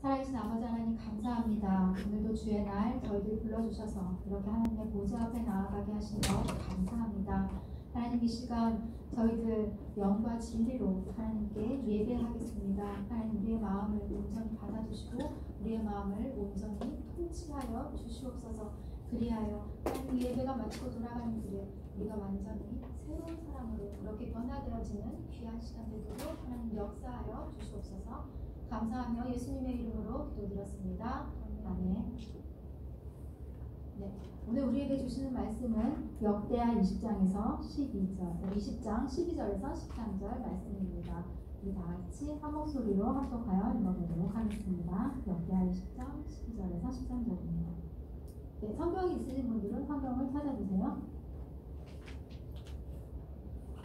살아계신 아버지 하나님 감사합니다. 오늘도 주의 날 저희들 불러주셔서 이렇게 하나님의 보좌 앞에 나아가게 하신 것 감사합니다. 하나님 이 시간 저희들 영과 진리로 하나님께 예배하겠습니다. 하나님 우리의 마음을 온전히 받아주시고 우리의 마음을 온전히 통치하여 주시옵소서. 그리하여 하나님 예배가 마치고 돌아가는 길에 우리가 완전히 새로운 사람으로 그렇게 변화되어지는 귀한 시간 되도록 하나님 역사하여 주시옵소서. 감사하며 예수님의 이름으로 기도드렸습니다. 아멘. 네, 오늘 우리에게 주시는 말씀은 역대하 20장에서 12절, 20장 12절에서 13절 말씀입니다. 우리 다 같이 한 목소리로 합독하여 읽어보도록 하겠습니다. 역대하 20장 12절에서 13절입니다. 네, 성경이 있으신 분들은 성경을 찾아주세요.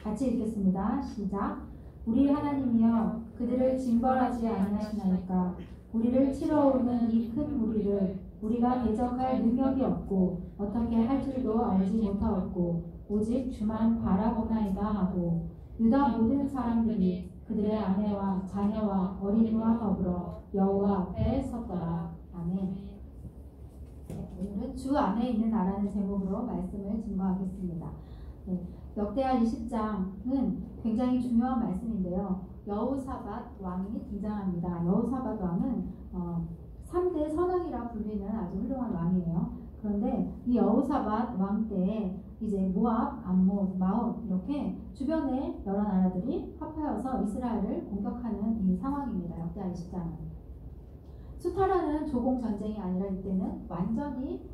같이 읽겠습니다. 시작. 우리 하나님이여 그들을 징벌하지 아니하시나이까. 우리를 치러 오는 이 큰 무리를 우리가 대적할 능력이 없고 어떻게 할 줄도 알지 못하였고 오직 주만 바라보나이다 하고 유다 모든 사람들이 그들의 아내와 자녀와 어린이와 더불어 여호와 앞에 섰더라. 아멘. 네, 오늘은 주 안에 있는 나라는 제목으로 말씀을 증거하겠습니다. 네, 역대하 20장은 굉장히 중요한 말씀인데요. 여호사밧 왕이 등장합니다. 여호사밧 왕은 3대 선왕이라 불리는 아주 훌륭한 왕이에요. 그런데 이 여호사밧 왕 때에 이제 모압, 암몬, 마온 이렇게 주변의 여러 나라들이 합하여서 이스라엘을 공격하는 이 상황입니다. 역대하 20장은. 수타라는 조공 전쟁이 아니라 이때는 완전히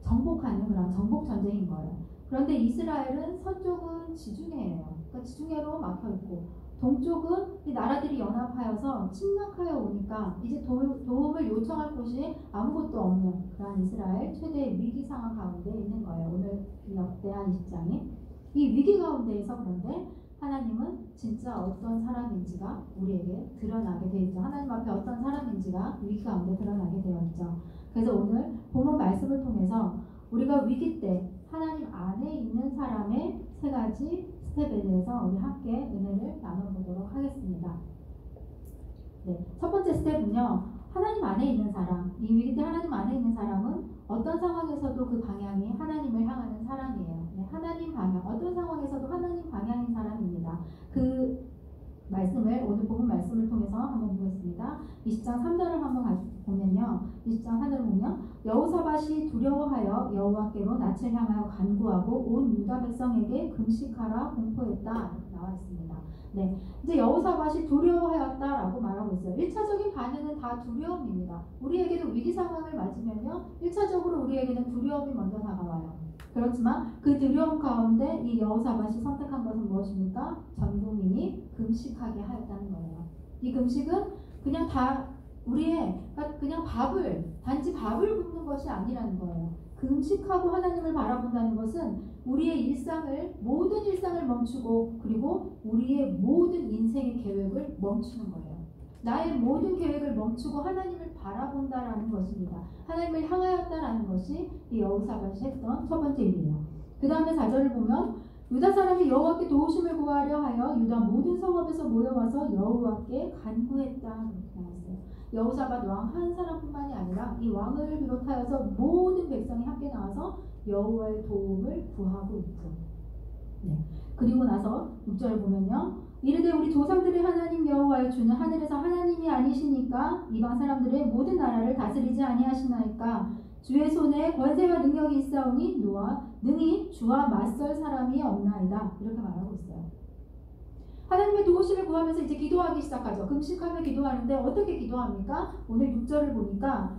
정복하는 그런 정복 전쟁인 거예요. 그런데 이스라엘은 서쪽은 지중해예요. 그러니까 지중해로 막혀있고 동쪽은 이 나라들이 연합하여서 침략하여 오니까 이제 도움을 요청할 곳이 아무것도 없는 그런 이스라엘 최대의 위기 상황 가운데 있는 거예요. 오늘 역대하 20장이 이 위기 가운데에서 그런데 하나님은 진짜 어떤 사람인지가 우리에게 드러나게 되어 있죠. 하나님 앞에 어떤 사람인지가 위기 가운데 드러나게 되어 있죠. 그래서 오늘 본문 말씀을 통해서 우리가 위기 때 하나님 안에 있는 사람의 세 가지 스텝에 대해서 우리 함께 은혜를 나눠보도록 하겠습니다. 네, 첫 번째 스텝은요. 하나님 안에 있는 사람. 이 위기 때 하나님 안에 있는 사람은 어떤 상황에서도 그 방향이 하나님을 향하는 사람이에요. 네, 하나님 방향. 어떤 상황에서도 하나님 방향인 사람입니다. 그 말씀을 오늘 본문 말씀을 통해서 한번 보겠습니다. 20장 3절을 한번 보면요. 20장 3절을 보면 여호사밧이 두려워하여 여호와께로 낯을 향하여 간구하고 온 유다 백성에게 금식하라 공포했다. 이렇게 나와 있습니다. 네, 이제 여호사밧이 두려워하였다라고 말하고 있어요. 1차적인 반응은 다 두려움입니다. 우리에게도 위기 상황을 맞으면요. 1차적으로 우리에게는 두려움이 먼저 다가와요. 그렇지만 그 두려움 가운데 이 여호사밧이 선택한 것은 무엇입니까? 전 국민이 금식하게 하였다는 거예요. 이 금식은 그냥 그냥 단지 밥을 굶는 것이 아니라는 거예요. 금식하고 하나님을 바라본다는 것은 우리의 모든 일상을 멈추고 그리고 우리의 모든 인생의 계획을 멈추는 거예요. 나의 모든 계획을 멈추고 하나님을 바라본다라는 것입니다. 하나님을 향하였다라는 것이 이 여호사밧이 했던 첫 번째 일이에요. 그 다음에 4절을 보면 유다 사람이 여호와께 도우심을 구하려 하여 유다 모든 성읍에서 모여와서 여호와께 간구했다. 이렇게 나왔어요. 여호사밧 왕 한 사람뿐만이 아니라 이 왕을 비롯하여서 모든 백성이 함께 나와서 여호와의 도움을 구하고 있고 네. 그리고 나서 6절을 보면요. 이르되 우리 조상들의 하나님 여호와의 주는 하늘에서 하나님이 아니시니까 이방 사람들의 모든 나라를 다스리지 아니하시나이까 주의 손에 권세와 능력이 있사오니 능히 주와 맞설 사람이 없나이다. 이렇게 말하고 있어요. 하나님의 도우심을 구하면서 이제 기도하기 시작하죠. 금식하며 기도하는데 어떻게 기도합니까? 오늘 6절을 보니까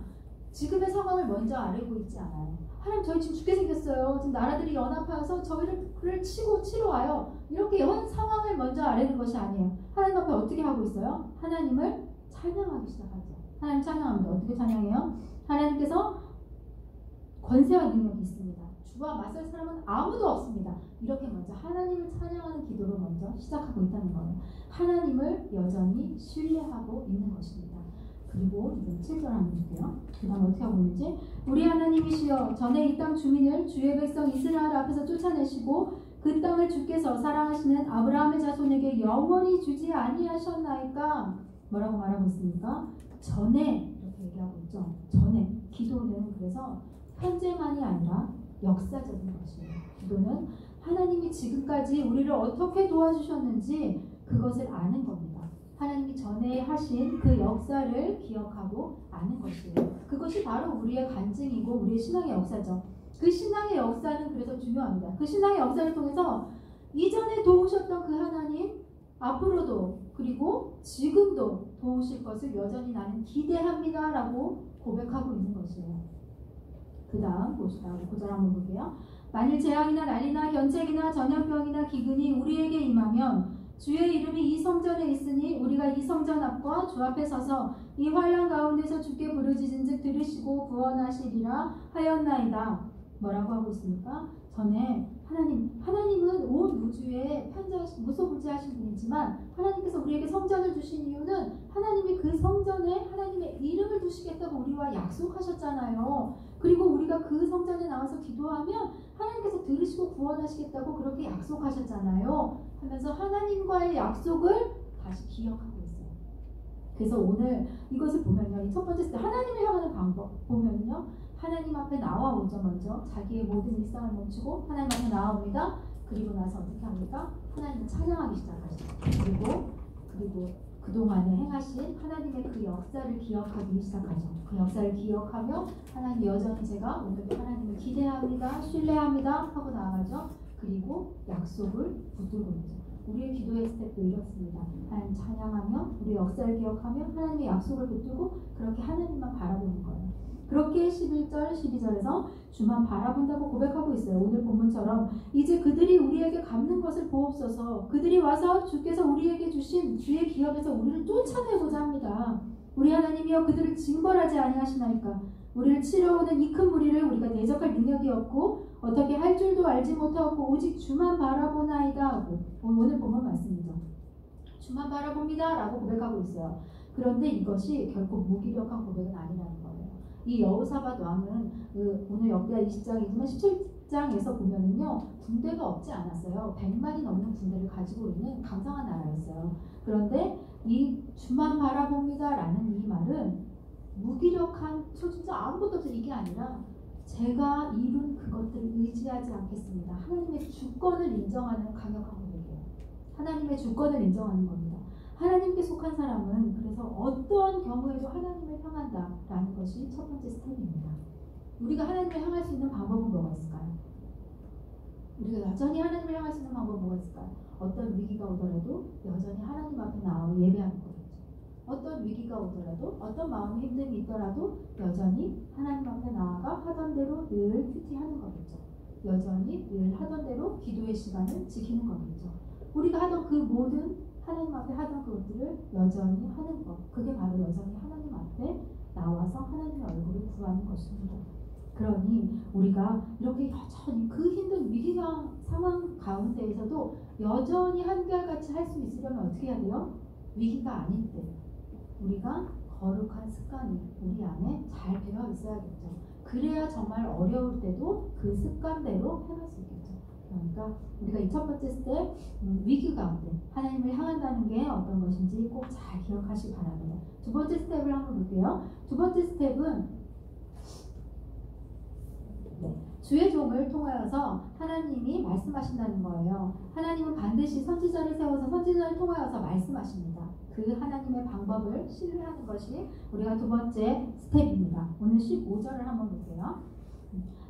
지금의 상황을 먼저 아뢰고 있지 않아요. 하나님 저희 지금 죽게 생겼어요. 지금 나라들이 연합하여서 저희를 치러 와요. 이렇게 상황을 먼저 아뢰는 것이 아니에요. 하나님 앞에 어떻게 하고 있어요? 하나님을 찬양하기 시작하죠. 하나님 찬양합니다. 어떻게 찬양해요? 하나님께서 권세와 능력이 있습니다. 주와 맞설 사람은 아무도 없습니다. 이렇게 먼저 하나님을 찬양하는 기도로 먼저 시작하고 있다는 거예요. 하나님을 여전히 신뢰하고 있는 것입니다. 그리고 이제 7절 한번 볼게요. 그 다음 어떻게 하고 있는지 우리 하나님이시여 전에 이 땅 주민을 주의 백성 이스라엘 앞에서 쫓아내시고 그 땅을 주께서 사랑하시는 아브라함의 자손에게 영원히 주지 아니하셨나이까 뭐라고 말하고 있습니까? 전에 이렇게 얘기하고 있죠. 전에. 기도는 그래서 현재만이 아니라 역사적인 것이에요. 기도는 하나님이 지금까지 우리를 어떻게 도와주셨는지 그것을 아는 겁니다. 하나님이 전에 하신 그 역사를 기억하고 아는 것이에요. 그것이 바로 우리의 간증이고 우리의 신앙의 역사죠. 그 신앙의 역사는 그래서 중요합니다. 그 신앙의 역사를 통해서 이전에 도우셨던 그 하나님, 앞으로도 그리고 지금도 도우실 것을 여전히 나는 기대합니다 라고 고백하고 있는 것이에요. 그 다음 보시다. 9절 한번 볼게요. 만일 재앙이나 난리나 견책이나 전염병이나 기근이 우리에게 임하면 주의 이름이 이 성전에 있으니 우리가 이 성전 앞과 주 앞에 서서 이 환난 가운데서 주께 부르짖은즉 들으시고 구원하시리라 하였나이다. 뭐라고 하고 있습니까? 전에 하나님은 온 우주에 무소불지하신 분이지만 하나님께서 우리에게 성전을 주신 이유는 하나님이 그 성전에 하나님의 이름을 두시겠다고 우리와 약속하셨잖아요. 그리고 우리가 그 성전에 나와서 기도하면 하나님께서 들으시고 구원하시겠다고 그렇게 약속하셨잖아요. 하면서 하나님과의 약속을 다시 기억하고 있어요. 그래서 오늘 이것을 보면요. 이 첫 번째 스텝 하나님을 향하는 방법 보면요. 하나님 앞에 나와오죠. 먼저 자기의 모든 일상을 멈추고 하나님 앞에 나옵니다. 그리고 나서 어떻게 합니까? 하나님을 찬양하기 시작하시죠. 그리고 그동안에 행하신 하나님의 그 역사를 기억하기 시작하죠. 그 역사를 기억하며 하나님 여전히 제가 오늘도 하나님을 기대합니다. 신뢰합니다. 하고 나아가죠. 그리고 약속을 붙들고 있죠. 우리의 기도의 스텝도 이렇습니다. 하나님 찬양하며 우리의 역사를 기억하며 하나님의 약속을 붙들고 그렇게 하나님만 바라보는 거예요. 그렇게 11절, 12절에서 주만 바라본다고 고백하고 있어요. 오늘 본문처럼 이제 그들이 우리에게 갚는 것을 보옵소서. 그들이 와서 주께서 우리에게 주신 주의 기업에서 우리를 쫓아내고자 합니다. 우리 하나님이여 그들을 징벌하지 아니하시나이까. 우리를 치러오는 이 큰 무리를 우리가 대적할 능력이 없고 어떻게 할 줄도 알지 못하고 오직 주만 바라보나이다 하고 오늘 본문 말씀이죠. 주만 바라봅니다 라고 고백하고 있어요. 그런데 이것이 결코 무기력한 고백은 아니라는 거예요. 이 여호사밧 왕은 오늘 역대하 20장이지만 17장에서 보면은요 군대가 없지 않았어요. 100만이 넘는 군대를 가지고 있는 강성한 나라였어요. 그런데 이 주만 바라봅니다 라는 이 말은 무기력한 저 진짜 아무것도 없어 이게 아니라 제가 이룬 그것들을 의지하지 않겠습니다. 하나님의 주권을 인정하는 강력한 고백이에요. 하나님의 주권을 인정하는 겁니다. 하나님께 속한 사람은 그래서 어떠한 경우에도 하나님을 향한다라는 것이 첫 번째 스텝입니다. 우리가 하나님을 향할 수 있는 방법은 뭐가 있을까요? 우리가 여전히 하나님을 향할 수 있는 방법은 뭐가 있을까요? 어떤 위기가 오더라도 여전히 하나님 앞에 나와 예배하는 거겠죠. 어떤 위기가 오더라도 어떤 마음의 힘듦이 있더라도 여전히 하나님 앞에 나아가 하던 대로 늘 큐티하는 거겠죠. 여전히 늘 하던 대로 기도의 시간을 지키는 거겠죠. 우리가 하던 그 모든 하나님 앞에 하던 그것들을 여전히 하는 것. 그게 바로 여전히 하나님 앞에 나와서 하나님의 얼굴을 구하는 것입니다. 그러니 우리가 이렇게 여전히 그 힘든 위기가 상황 가운데에서도 여전히 한결같이 할 수 있으려면 어떻게 해야 돼요? 위기가 아닐 때 우리가 거룩한 습관이 우리 안에 잘 되어 있어야겠죠. 그래야 정말 어려울 때도 그 습관대로 행할 수 있겠죠. 그러니까 우리가 이 첫 번째 스텝 위기 가운데 하나님을 향한다는 게 어떤 것인지 꼭 잘 기억하시기 바랍니다. 두 번째 스텝을 한번 볼게요. 두 번째 스텝은 주의 종을 통하여서 하나님이 말씀하신다는 거예요. 하나님은 반드시 선지자를 세워서 선지자를 통하여서 말씀하십니다. 그 하나님의 방법을 신뢰하는 것이 우리가 두 번째 스텝입니다. 오늘 15절을 한번 볼게요.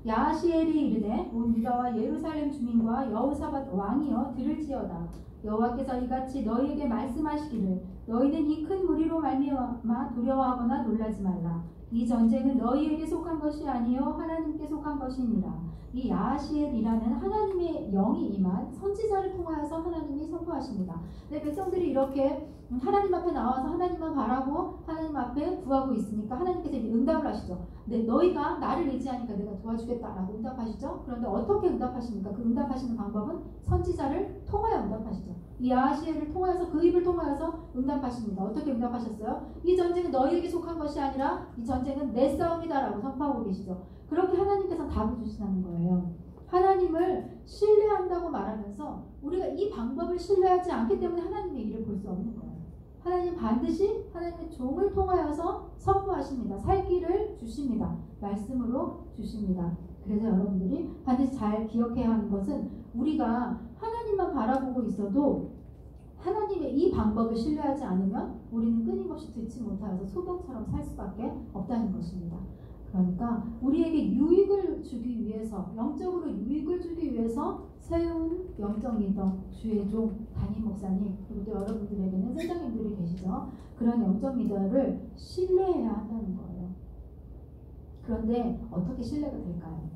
야하시엘이 이르되 온 유다와 예루살렘 주민과 여호사밧 왕이여 들을지어다. 여호와께서 이같이 너희에게 말씀하시기를 너희는 이 큰 무리로 말미암아 두려워하거나 놀라지 말라. 이 전쟁은 너희에게 속한 것이 아니요 하나님께 속한 것이니라. 이 야하시엘이라는 하나님의 영이 임한 선지자를 통하여서 하나님이 선포하십니다. 네, 백성들이 이렇게 하나님 앞에 나와서 하나님만 바라고 하나님 앞에 구하고 있으니까 하나님께서 응답을 하시죠. 네, 너희가 나를 의지하니까 내가 도와주겠다라고 응답하시죠. 그런데 어떻게 응답하십니까? 그 응답하시는 방법은 선지자를 통하여 응답하시죠. 이 야하시엘을 통하여서 그 입을 통하여서 응답하십니다. 어떻게 응답하셨어요? 이 전쟁은 너희에게 속한 것이 아니라 이 전쟁은 내 싸움이다라고 선포하고 계시죠. 그렇게 하나님께서 답을 주시는 거예요. 하나님을 신뢰한다고 말하면서 우리가 이 방법을 신뢰하지 않기 때문에 하나님의 일을 볼 수 없는 거예요. 하나님 반드시 하나님의 종을 통하여서 선포하십니다. 살 길을 주십니다. 말씀으로 주십니다. 그래서 여러분들이 반드시 잘 기억해야 하는 것은 우리가 하나님만 바라보고 있어도 하나님의 이 방법을 신뢰하지 않으면 우리는 끊임없이 듣지 못하여서 소경처럼 살 수밖에 없다는 것입니다. 그러니까 우리에게 유익을 주기 위해서, 영적으로 유익을 주기 위해서 세운 영적 리더, 주의 종, 담임 목사님, 그리고 또 여러분들에게는 선생님들이 계시죠. 그런 영적 리더를 신뢰해야 한다는 거예요. 그런데 어떻게 신뢰가 될까요?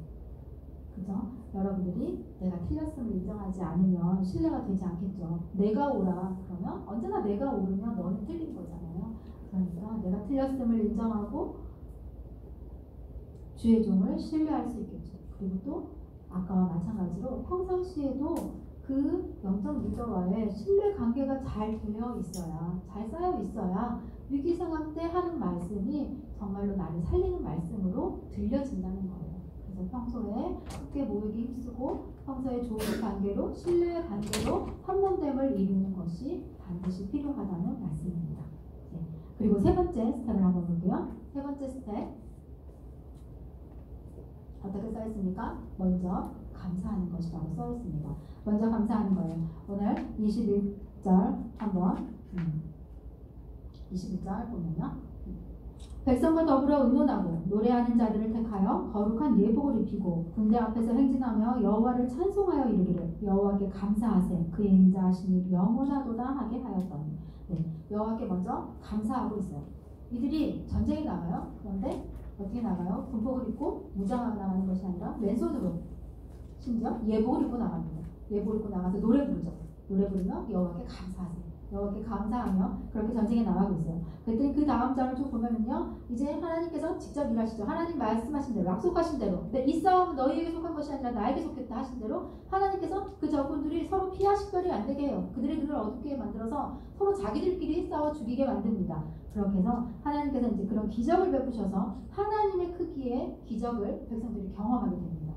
그죠? 여러분들이 내가 틀렸음을 인정하지 않으면 신뢰가 되지 않겠죠. 내가 오라 그러면 언제나 내가 오르면 너는 틀린 거잖아요. 그러니까 내가 틀렸음을 인정하고 주의 종을 신뢰할 수 있겠죠. 그리고 또 아까와 마찬가지로 평상시에도 그 영적 리더와의 신뢰 관계가 잘 되어 있어야, 잘 쌓여 있어야 위기 상황 때 하는 말씀이 정말로 나를 살리는 말씀으로 들려진다는 거예요. 그래서 평소에 함께 모이기 힘쓰고 평소에 좋은 관계로, 신뢰 관계로 한몸됨을 이루는 것이 반드시 필요하다는 말씀입니다. 네. 그리고 세 번째 스텝을 한번 볼게요. 세 번째 스텝 어떻게 써있습니까? 먼저 감사하는 것이라고 써있습니다. 먼저 감사하는 거예요. 오늘 21절 한번 21절 보면요. 백성과 더불어 의논하고 노래하는 자들을 택하여 거룩한 예복을 입히고 군대 앞에서 행진하며 여호와를 찬송하여 이르기를 여호와께 감사하세 그의 인자하심이 영원하도다 하게 하였더니. 네, 여호와께 먼저 감사하고 있어요. 이들이 전쟁에 나가요. 그런데 어떻게 나가요? 군복을 입고 무장하고 나가는 것이 아니라 맨손으로 심지어 예복을 입고 나갑니다. 예복을 입고 나가서 노래 부르죠. 노래 부르며 여호와께 감사하세요. 여호와께 감사하며 그렇게 전쟁에 나가고 있어요. 그랬더니 그 다음 장을 쭉 보면요, 이제 하나님께서 직접 일하시죠. 하나님 말씀하신 대로, 약속하신 대로, 근데 이 싸움은 너희에게 속한 것이 아니라 나에게 속했다 하신 대로 하나님께서 그 적군들이 서로 피하 식별이 안 되게 해요. 그들의 눈을 어둡게 만들어서 서로 자기들끼리 싸워 죽이게 만듭니다. 그렇게 해서 하나님께서 이제 그런 기적을 베푸셔서 하나님의 크기의 기적을 백성들이 경험하게 됩니다.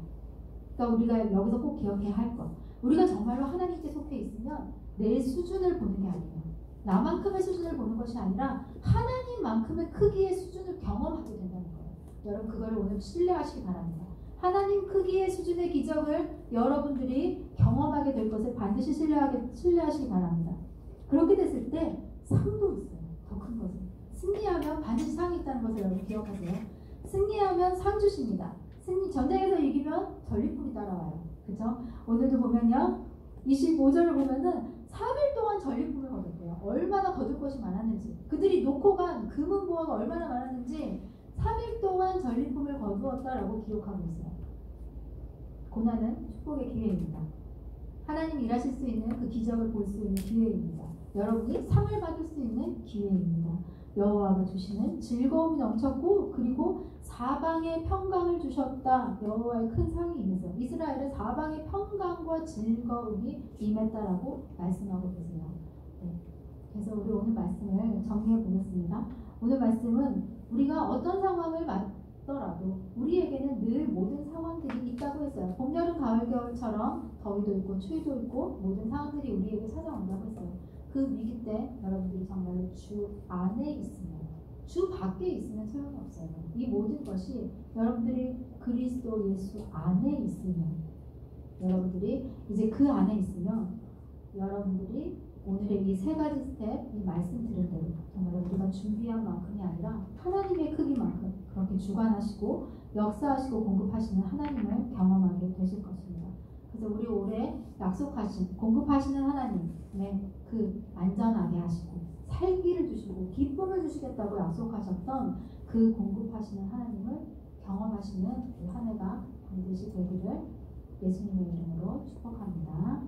그러니까 우리가 여기서 꼭 기억해야 할 것, 우리가 정말로 하나님께 속해 있으면 내 수준을 보는 게 아니에요. 나만큼의 수준을 보는 것이 아니라 하나님만큼의 크기의 수준을 경험하게 된다는 거예요. 여러분 그거를 오늘 신뢰하시기 바랍니다. 하나님 크기의 수준의 기적을 여러분들이 경험하게 될 것을 반드시 신뢰하시기 바랍니다. 그렇게 됐을 때 상도 있어요. 더 큰 것은. 승리하면 반드시 상이 있다는 것을 여러분 기억하세요. 승리하면 상 주십니다. 전쟁에서 이기면 전리품이 따라와요. 그죠? 오늘도 보면요. 25절을 보면은 3일 동안 전리품을 거뒀대요. 얼마나 거둘 것이 많았는지. 그들이 놓고 간 금은 보화가 얼마나 많았는지 3일 동안 전리품을 거두었다라고 기록하고 있어요. 고난은 축복의 기회입니다. 하나님 일하실 수 있는 그 기적을 볼 수 있는 기회입니다. 여러분이 상을 받을 수 있는 기회입니다. 여호와가 주시는 즐거움이 넘쳤고 그리고 사방에 평강을 주셨다. 여호와의 큰 상이 임해서 이스라엘의 사방에 평강과 즐거움이 임했다라고 말씀하고 계세요. 네. 그래서 우리 오늘 말씀을 정리해 보겠습니다. 오늘 말씀은 우리가 어떤 상황을 맞더라도 우리에게는 늘 모든 상황들이 있다고 했어요. 봄, 여름, 가을, 겨울처럼 더위도 있고 추위도 있고 모든 상황들이 우리에게 찾아온다고 했어요. 그 위기 때 여러분들이 정말로 주 안에 있으면, 주 밖에 있으면 소용이 없어요. 이 모든 것이 여러분들이 그리스도 예수 안에 있으면, 여러분들이 이제 그 안에 있으면 여러분들이 오늘의 이 세 가지 스텝, 이 말씀 들은 대로 정말 우리가 준비한 만큼이 아니라 하나님의 크기만큼 그렇게 주관하시고 역사하시고 공급하시는 하나님을 경험하게 되실 것입니다. 그래서 우리 올해 약속하신 공급하시는 하나님의 그 안전하게 하시고 살기를 주시고 기쁨을 주시겠다고 약속하셨던 그 공급하시는 하나님을 경험하시는 한 해가 반드시 되기를 예수님의 이름으로 축복합니다.